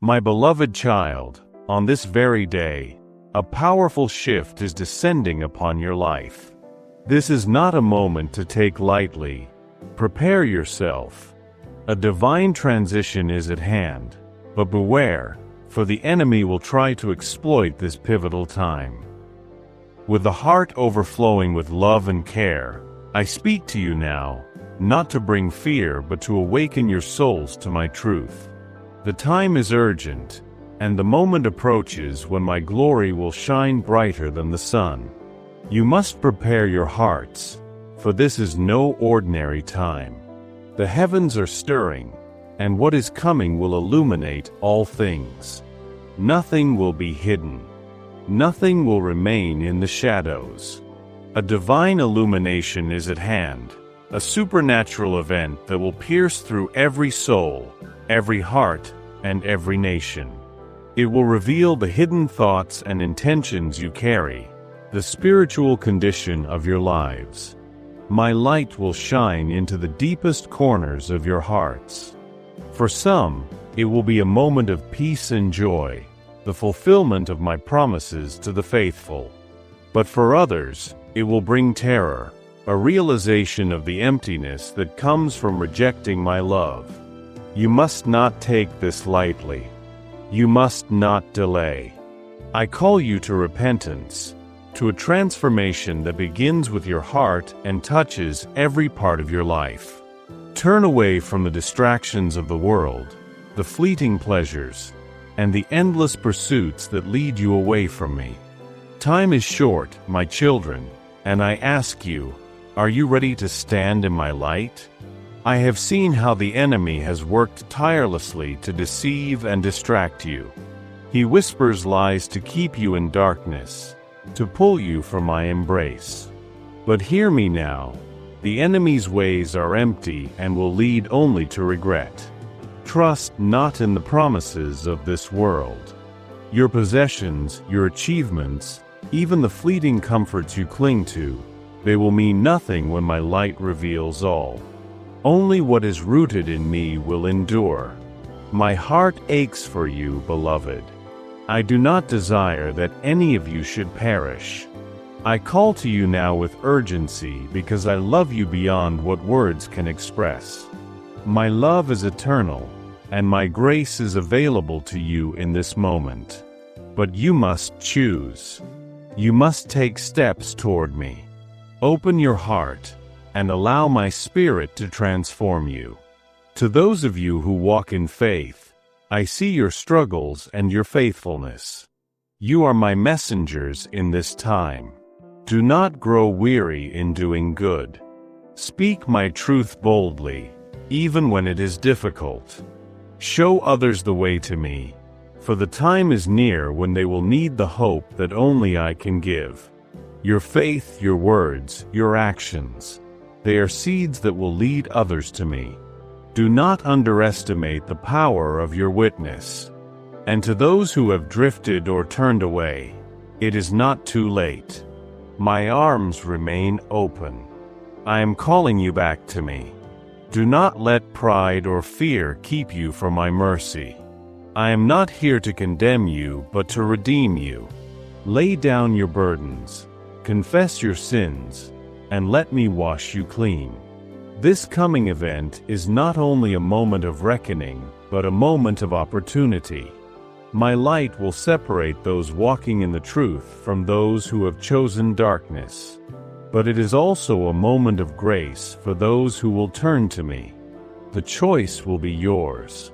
My beloved child, on this very day, a powerful shift is descending upon your life. This is not a moment to take lightly. Prepare yourself. A divine transition is at hand, but beware, for the enemy will try to exploit this pivotal time. With the heart overflowing with love and care, I speak to you now, not to bring fear but to awaken your souls to my truth. The time is urgent, and the moment approaches when my glory will shine brighter than the sun. You must prepare your hearts, for this is no ordinary time. The heavens are stirring, and what is coming will illuminate all things. Nothing will be hidden. Nothing will remain in the shadows. A divine illumination is at hand, a supernatural event that will pierce through every soul, every heart, and every nation. It will reveal the hidden thoughts and intentions you carry, the spiritual condition of your lives. My light will shine into the deepest corners of your hearts. For some, it will be a moment of peace and joy, the fulfillment of my promises to the faithful. But for others, it will bring terror, a realization of the emptiness that comes from rejecting my love. You must not take this lightly. You must not delay. I call you to repentance, to a transformation that begins with your heart and touches every part of your life. Turn away from the distractions of the world, the fleeting pleasures, and the endless pursuits that lead you away from me. Time is short, my children, and I ask you, are you ready to stand in my light? I have seen how the enemy has worked tirelessly to deceive and distract you. He whispers lies to keep you in darkness, to pull you from my embrace. But hear me now, the enemy's ways are empty and will lead only to regret. Trust not in the promises of this world. Your possessions, your achievements, even the fleeting comforts you cling to, they will mean nothing when my light reveals all. Only what is rooted in me will endure. My heart aches for you, beloved. I do not desire that any of you should perish. I call to you now with urgency because I love you beyond what words can express. My love is eternal, and my grace is available to you in this moment. But you must choose. You must take steps toward me. Open your heart, and allow my Spirit to transform you. To those of you who walk in faith, I see your struggles and your faithfulness. You are my messengers in this time. Do not grow weary in doing good. Speak my truth boldly, even when it is difficult. Show others the way to me, for the time is near when they will need the hope that only I can give. Your faith, your words, your actions, they are seeds that will lead others to me. Do not underestimate the power of your witness. And to those who have drifted or turned away, it is not too late. My arms remain open. I am calling you back to me. Do not let pride or fear keep you from my mercy. I am not here to condemn you, but to redeem you. Lay down your burdens, confess your sins, and let me wash you clean. This coming event is not only a moment of reckoning, but a moment of opportunity. My light will separate those walking in the truth from those who have chosen darkness. But it is also a moment of grace for those who will turn to me. The choice will be yours.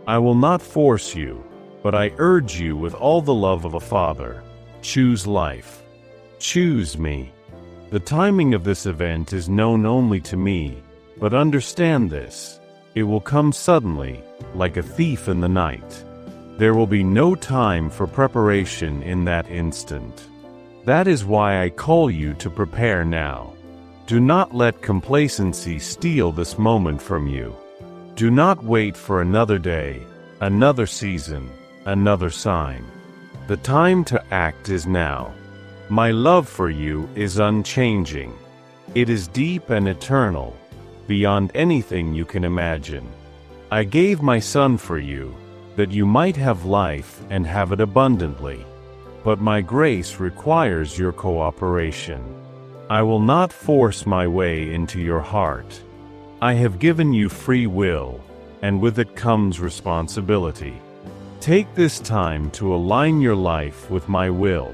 I will not force you, but I urge you with all the love of a father. Choose life. Choose me. The timing of this event is known only to me, but understand this. It will come suddenly, like a thief in the night. There will be no time for preparation in that instant. That is why I call you to prepare now. Do not let complacency steal this moment from you. Do not wait for another day, another season, another sign. The time to act is now. My love for you is unchanging. It is deep and eternal, beyond anything you can imagine. I gave my Son for you, that you might have life and have it abundantly. But my grace requires your cooperation. I will not force my way into your heart. I have given you free will, and with it comes responsibility. Take this time to align your life with my will.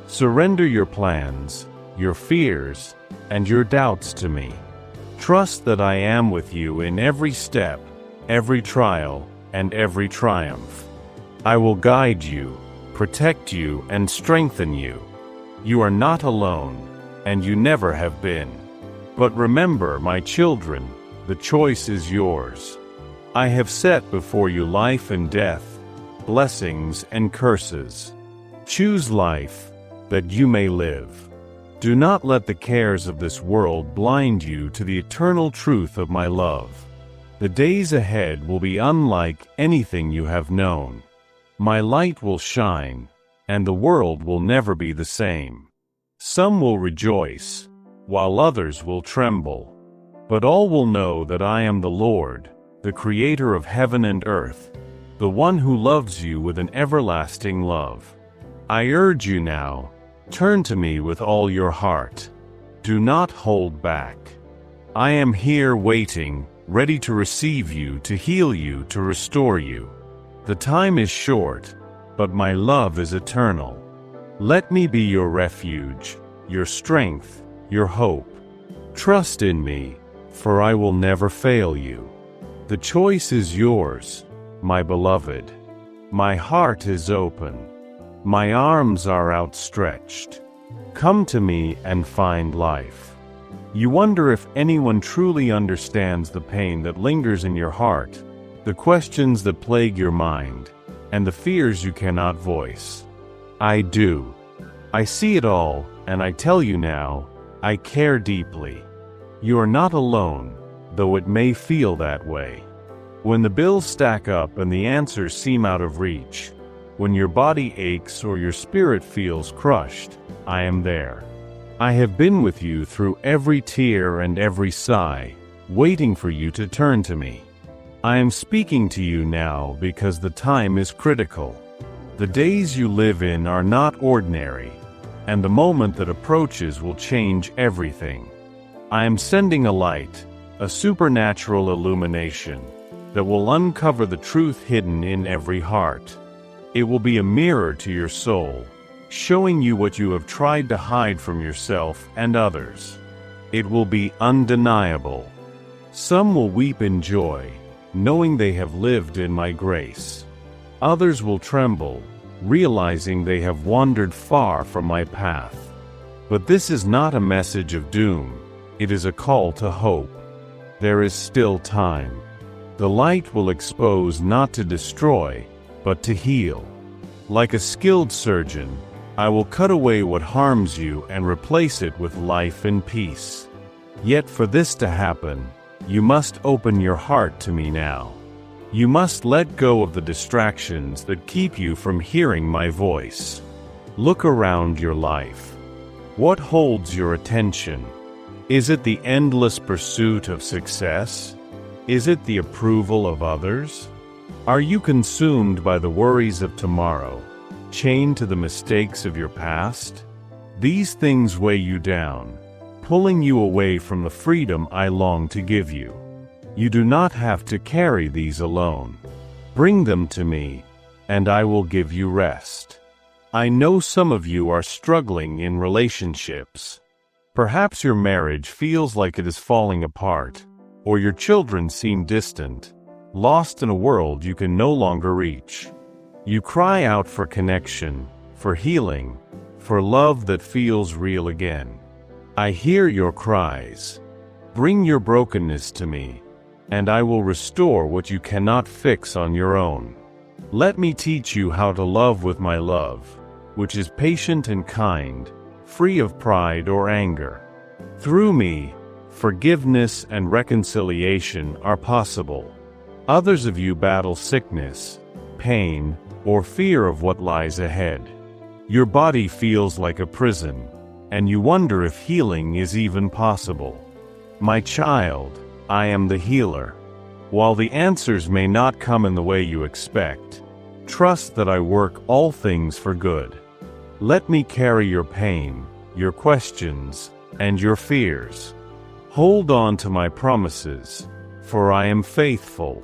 Surrender your plans, your fears, and your doubts to me. Trust that I am with you in every step, every trial, and every triumph. I will guide you, protect you, and strengthen you. You are not alone, and you never have been. But remember, my children, the choice is yours. I have set before you life and death, blessings and curses. Choose life, that you may live. Do not let the cares of this world blind you to the eternal truth of my love. The days ahead will be unlike anything you have known. My light will shine, and the world will never be the same. Some will rejoice, while others will tremble. But all will know that I am the Lord, the Creator of heaven and earth, the one who loves you with an everlasting love. I urge you now, turn to me with all your heart. Do not hold back. I am here waiting, ready to receive you, to heal you, to restore you. The time is short, but my love is eternal. Let me be your refuge, your strength, your hope. Trust in me, for I will never fail you. The choice is yours, my beloved. My heart is open. My arms are outstretched. Come to me and find life. You wonder if anyone truly understands the pain that lingers in your heart, the questions that plague your mind, and the fears you cannot voice. I do. I see it all, and I tell you now, I care deeply. You are not alone, though it may feel that way. When the bills stack up and the answers seem out of reach, when your body aches or your spirit feels crushed, I am there. I have been with you through every tear and every sigh, waiting for you to turn to me. I am speaking to you now because the time is critical. The days you live in are not ordinary, and the moment that approaches will change everything. I am sending a light, a supernatural illumination, that will uncover the truth hidden in every heart. It will be a mirror to your soul, showing you what you have tried to hide from yourself and others. It will be undeniable. Some will weep in joy, knowing they have lived in my grace. Others will tremble, realizing they have wandered far from my path. But this is not a message of doom. It is a call to hope. There is still time. The light will expose not to destroy, but to heal. Like a skilled surgeon, I will cut away what harms you and replace it with life and peace. Yet for this to happen, you must open your heart to me now. You must let go of the distractions that keep you from hearing my voice. Look around your life. What holds your attention? Is it the endless pursuit of success? Is it the approval of others? Are you consumed by the worries of tomorrow, chained to the mistakes of your past? These things weigh you down, pulling you away from the freedom I long to give you. You do not have to carry these alone. Bring them to me, and I will give you rest. I know some of you are struggling in relationships. Perhaps your marriage feels like it is falling apart, or your children seem distant, lost in a world you can no longer reach. You cry out for connection, for healing, for love that feels real again. I hear your cries. Bring your brokenness to me, and I will restore what you cannot fix on your own. Let me teach you how to love with my love, which is patient and kind, free of pride or anger. Through me, forgiveness and reconciliation are possible. Others of you battle sickness, pain, or fear of what lies ahead. Your body feels like a prison, and you wonder if healing is even possible. My child, I am the healer. While the answers may not come in the way you expect, Trust that I work all things for good. Let me carry your pain, your questions, and your fears. Hold on to my promises, for I am faithful.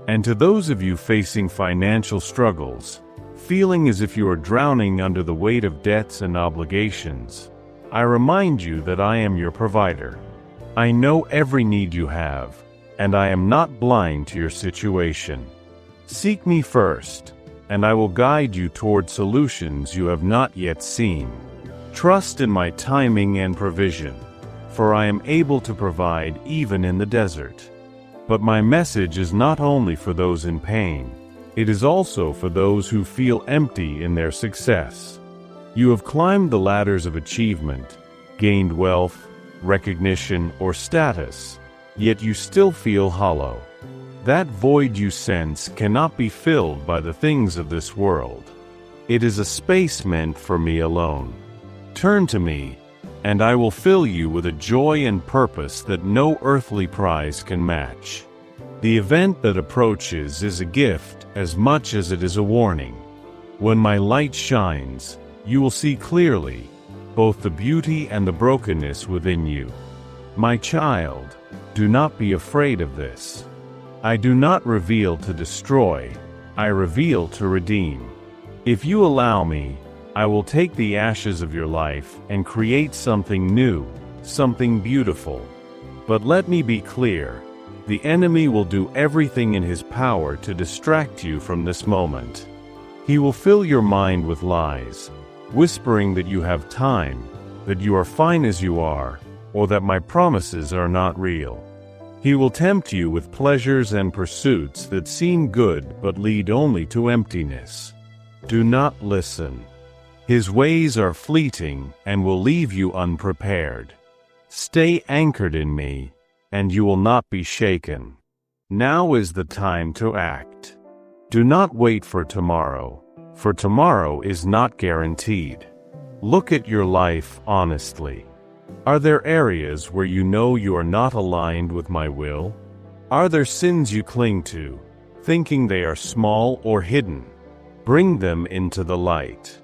And to those of you facing financial struggles, feeling as if you are drowning under the weight of debts and obligations, I remind you that I am your provider. I know every need you have, and I am not blind to your situation. Seek me first, and I will guide you toward solutions you have not yet seen. Trust in my timing and provision, for I am able to provide even in the desert. But my message is not only for those in pain, it is also for those who feel empty in their success. You have climbed the ladders of achievement, gained wealth, recognition, or status, yet you still feel hollow. That void you sense cannot be filled by the things of this world. It is a space meant for me alone. Turn to me, and I will fill you with a joy and purpose that no earthly prize can match. The event that approaches is a gift as much as it is a warning. When my light shines, you will see clearly both the beauty and the brokenness within you. My child, do not be afraid of this. I do not reveal to destroy, I reveal to redeem. If you allow me, I will take the ashes of your life and create something new, something beautiful. But let me be clear, the enemy will do everything in his power to distract you from this moment. He will fill your mind with lies, whispering that you have time, that you are fine as you are, or that my promises are not real. He will tempt you with pleasures and pursuits that seem good but lead only to emptiness. Do not listen. His ways are fleeting and will leave you unprepared. Stay anchored in me, and you will not be shaken. Now is the time to act. Do not wait for tomorrow is not guaranteed. Look at your life honestly. Are there areas where you know you are not aligned with my will? Are there sins you cling to, thinking they are small or hidden? Bring them into the light.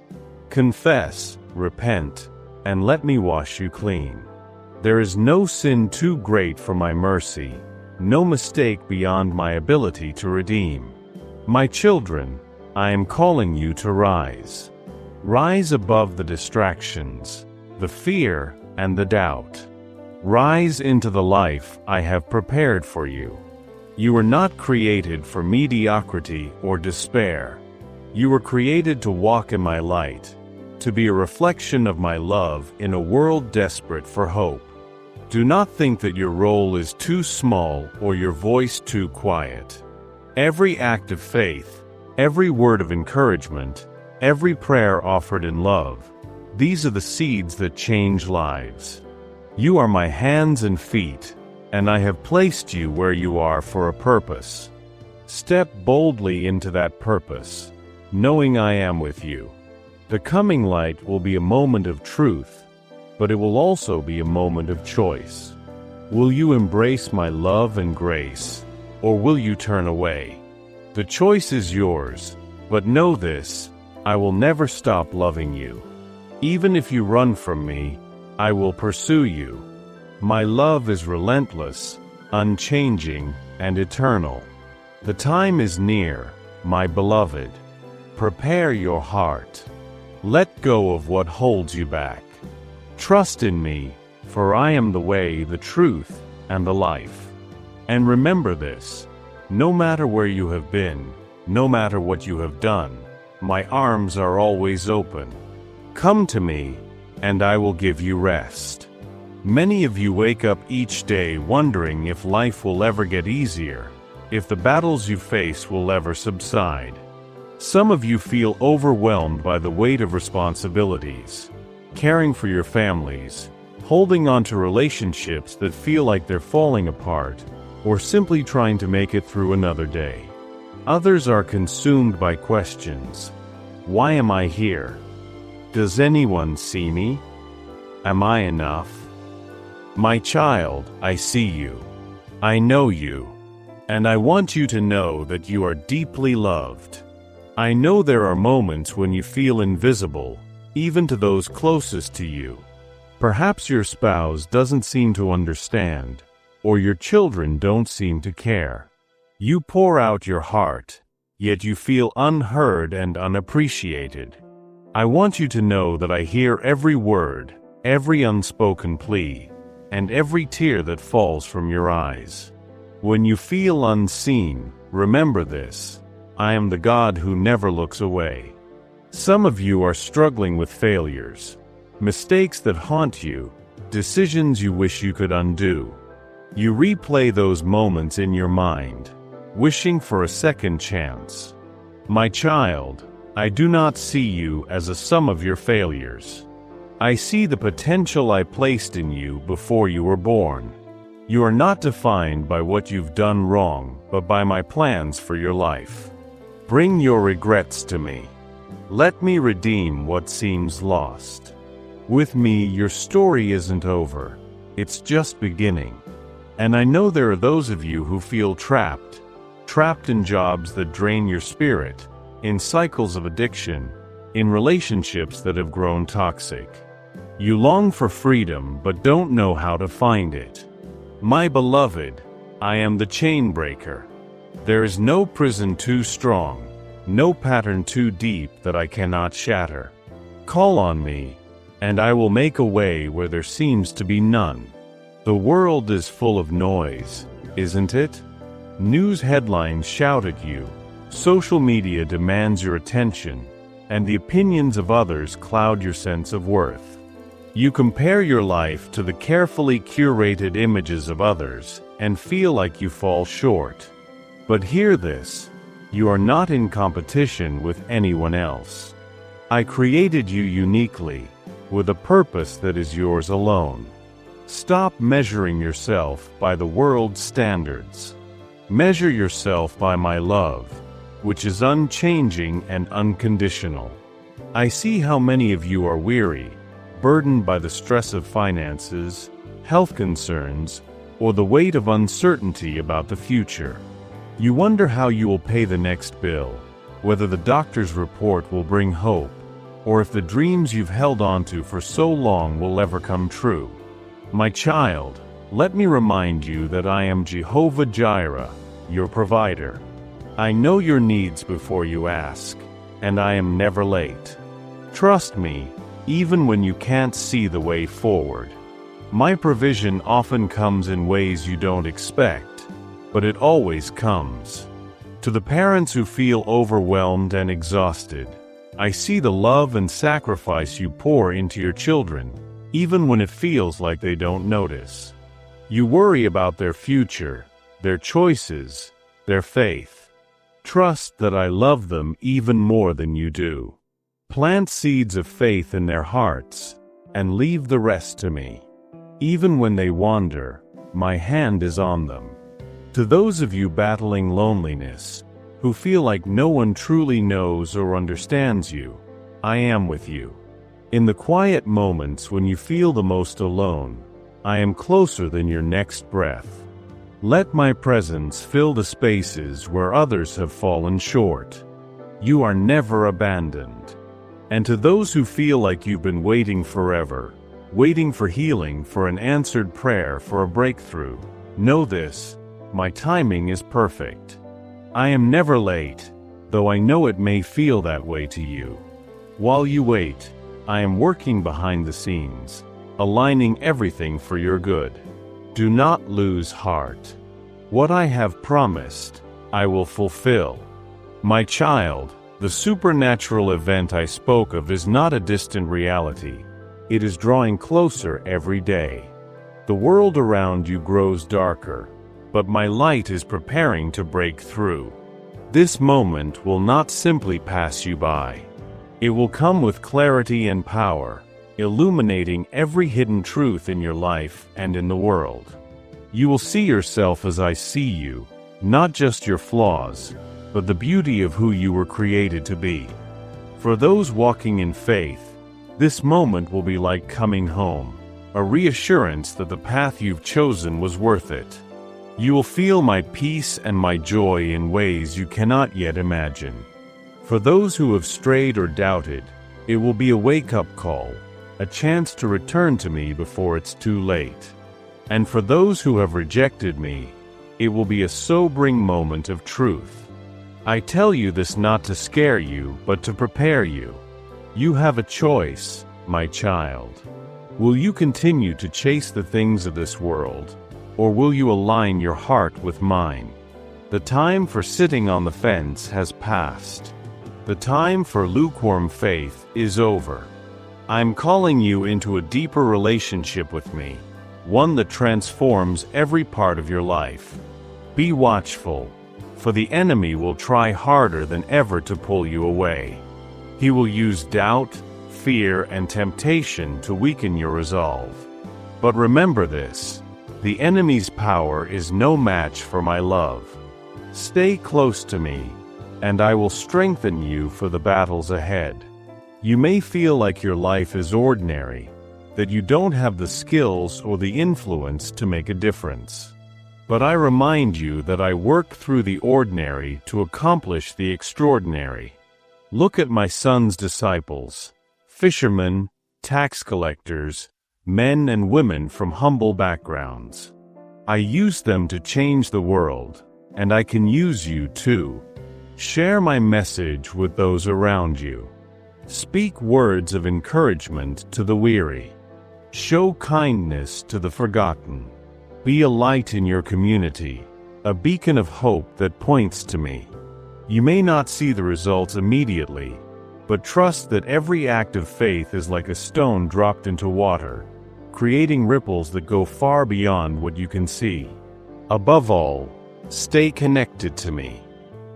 Confess, repent, and let me wash you clean. There is no sin too great for my mercy, no mistake beyond my ability to redeem. My children, I am calling you to rise. Rise above the distractions, the fear, and the doubt. Rise into the life I have prepared for you. You were not created for mediocrity or despair. You were created to walk in my light, to be a reflection of my love in a world desperate for hope. Do not think that your role is too small or your voice too quiet. Every act of faith, every word of encouragement, every prayer offered in love, these are the seeds that change lives. You are my hands and feet, and I have placed you where you are for a purpose. Step boldly into that purpose, knowing I am with you. The coming light will be a moment of truth, but it will also be a moment of choice. Will you embrace my love and grace, or will you turn away? The choice is yours, but know this, I will never stop loving you. Even if you run from me, I will pursue you. My love is relentless, unchanging, and eternal. The time is near, my beloved. Prepare your heart. Let go of what holds you back. Trust in me, for I am the way, the truth, and the life. And remember this, no matter where you have been, no matter what you have done, my arms are always open. Come to me, and I will give you rest. Many of you wake up each day wondering if life will ever get easier, if the battles you face will ever subside. Some of you feel overwhelmed by the weight of responsibilities, caring for your families, holding on to relationships that feel like they're falling apart, or simply trying to make it through another day. Others are consumed by questions. Why am I here? Does anyone see me? Am I enough? My child, I see you. I know you. And I want you to know that you are deeply loved. I know there are moments when you feel invisible, even to those closest to you. Perhaps your spouse doesn't seem to understand, or your children don't seem to care. You pour out your heart, yet you feel unheard and unappreciated. I want you to know that I hear every word, every unspoken plea, and every tear that falls from your eyes. When you feel unseen, remember this: I am the God who never looks away. Some of you are struggling with failures, mistakes that haunt you, decisions you wish you could undo. You replay those moments in your mind, wishing for a second chance. My child, I do not see you as a sum of your failures. I see the potential I placed in you before you were born. You are not defined by what you've done wrong, but by my plans for your life. Bring your regrets to me. Let me redeem what seems lost. With me, your story isn't over. It's just beginning. And I know there are those of you who feel trapped in jobs that drain your spirit, in cycles of addiction, in relationships that have grown toxic. You long for freedom but don't know how to find it. My beloved, I am the chain breaker. There is no prison too strong, no pattern too deep that I cannot shatter. Call on me, and I will make a way where there seems to be none. The world is full of noise, isn't it? News headlines shout at you, social media demands your attention, and the opinions of others cloud your sense of worth. You compare your life to the carefully curated images of others and feel like you fall short. But hear this: you are not in competition with anyone else. I created you uniquely, with a purpose that is yours alone. Stop measuring yourself by the world's standards. Measure yourself by my love, which is unchanging and unconditional. I see how many of you are weary, burdened by the stress of finances, health concerns, or the weight of uncertainty about the future. You wonder how you will pay the next bill, whether the doctor's report will bring hope, or if the dreams you've held onto for so long will ever come true. My child, let me remind you that I am Jehovah Jireh, your provider. I know your needs before you ask, and I am never late. Trust me, even when you can't see the way forward. My provision often comes in ways you don't expect, but it always comes. To the parents who feel overwhelmed and exhausted, I see the love and sacrifice you pour into your children, even when it feels like they don't notice. You worry about their future, their choices, their faith. Trust that I love them even more than you do. Plant seeds of faith in their hearts, and leave the rest to me. Even when they wander, my hand is on them. To those of you battling loneliness, who feel like no one truly knows or understands you, I am with you. In the quiet moments when you feel the most alone, I am closer than your next breath. Let my presence fill the spaces where others have fallen short. You are never abandoned. And to those who feel like you've been waiting forever, waiting for healing, for an answered prayer, for a breakthrough, know this: my timing is perfect. I am never late, though I know it may feel that way to you. While you wait, I am working behind the scenes, aligning everything for your good. Do not lose heart. What I have promised, I will fulfill. My child, the supernatural event I spoke of is not a distant reality. It is drawing closer every day. The world around you grows darker, but my light is preparing to break through. This moment will not simply pass you by. It will come with clarity and power, illuminating every hidden truth in your life and in the world. You will see yourself as I see you, not just your flaws, but the beauty of who you were created to be. For those walking in faith, this moment will be like coming home, a reassurance that the path you've chosen was worth it. You will feel my peace and my joy in ways you cannot yet imagine. For those who have strayed or doubted, it will be a wake-up call, a chance to return to me before it's too late. And for those who have rejected me, it will be a sobering moment of truth. I tell you this not to scare you, but to prepare you. You have a choice, my child. Will you continue to chase the things of this world, or will you align your heart with mine? The time for sitting on the fence has passed. The time for lukewarm faith is over. I'm calling you into a deeper relationship with me, one that transforms every part of your life. Be watchful, for the enemy will try harder than ever to pull you away. He will use doubt, fear, and temptation to weaken your resolve. But remember this: the enemy's power is no match for my love. Stay close to me, and I will strengthen you for the battles ahead. You may feel like your life is ordinary, that you don't have the skills or the influence to make a difference. But I remind you that I work through the ordinary to accomplish the extraordinary. Look at my son's disciples, fishermen, tax collectors, men and women from humble backgrounds. I used them to change the world, and I can use you too. Share my message with those around you. Speak words of encouragement to the weary. Show kindness to the forgotten. Be a light in your community, a beacon of hope that points to me. You may not see the results immediately, but trust that every act of faith is like a stone dropped into water, creating ripples that go far beyond what you can see. Above all, stay connected to me.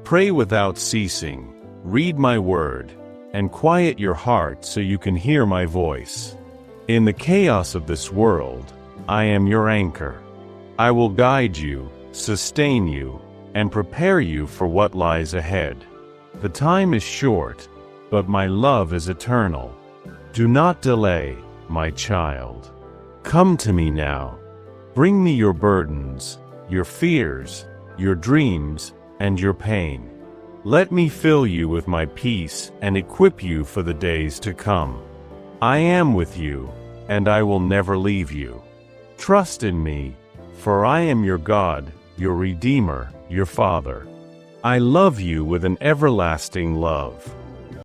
Pray without ceasing, read my word, and quiet your heart so you can hear my voice. In the chaos of this world, I am your anchor. I will guide you, sustain you, and prepare you for what lies ahead. The time is short, but my love is eternal. Do not delay, my child. Come to me now. Bring me your burdens, your fears, your dreams, and your pain. Let me fill you with my peace and equip you for the days to come. I am with you, and I will never leave you. Trust in me, for I am your God, your Redeemer, your Father. I love you with an everlasting love.